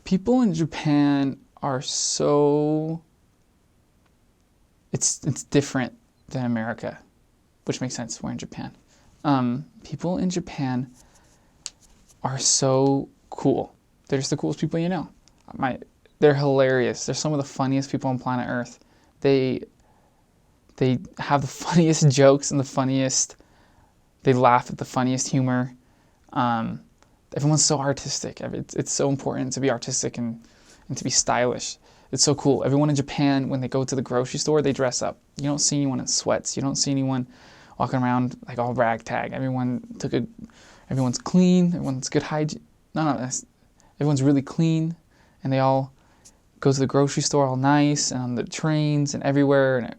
People in Japan are so it's different than America, which makes sense. We're in Japan. People in Japan are so cool. They're just the coolest people you know. My, they're hilarious. They're some of the funniest people on planet Earth. They they have the funniest jokes and the funniest. They laugh at the funniest humor. Um, Everyone's so artistic. It's so important to be artistic and to be stylish. It's so cool. Everyone in Japan, when they go to the grocery store, they dress up. You don't see anyone in sweats. You don't see anyone walking around like all ragtag. Everyone's clean. Everyone's good hygiene. No, everyone's really clean, and they all go to the grocery store all nice, and on the trains and everywhere,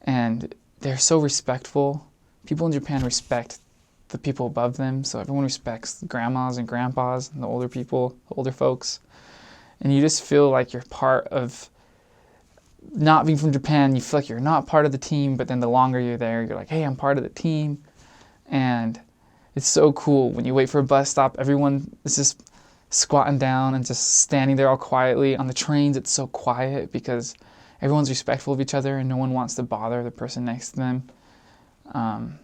and they're so respectful. People in Japan respect the people above them, so everyone respects the grandmas and grandpas and the older people, the older folks. And you just feel like you're part of, not being from Japan, you feel like you're not part of the team, but then the longer you're there, you're like, hey, I'm part of the team. And it's so cool. When you wait for a bus stop, everyone is just squatting down and just standing there all quietly. On the trains, it's so quiet because everyone's respectful of each other and no one wants to bother the person next to them. Um,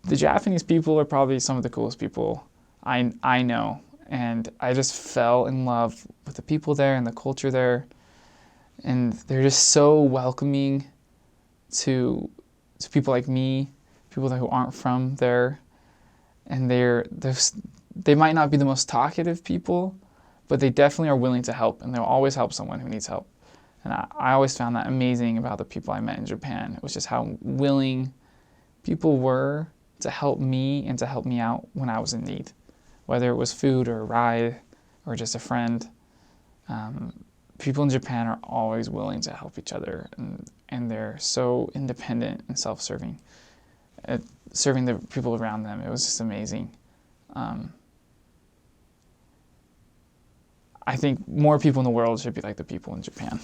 the Japanese people are probably some of the coolest people I know, and I just fell in love with the people there and the culture there, and they're just so welcoming to people like me, people who aren't from there, and they might not be the most talkative people, but they definitely are willing to help, and they'll always help someone who needs help. And I always found that amazing about the people I met in Japan. It was just how willing people were to help me and to help me out when I was in need, whether it was food or a ride or just a friend. People in Japan are always willing to help each other, and they're so independent and self-serving, serving the people around them. It was just amazing. I think more people in the world should be like the people in Japan.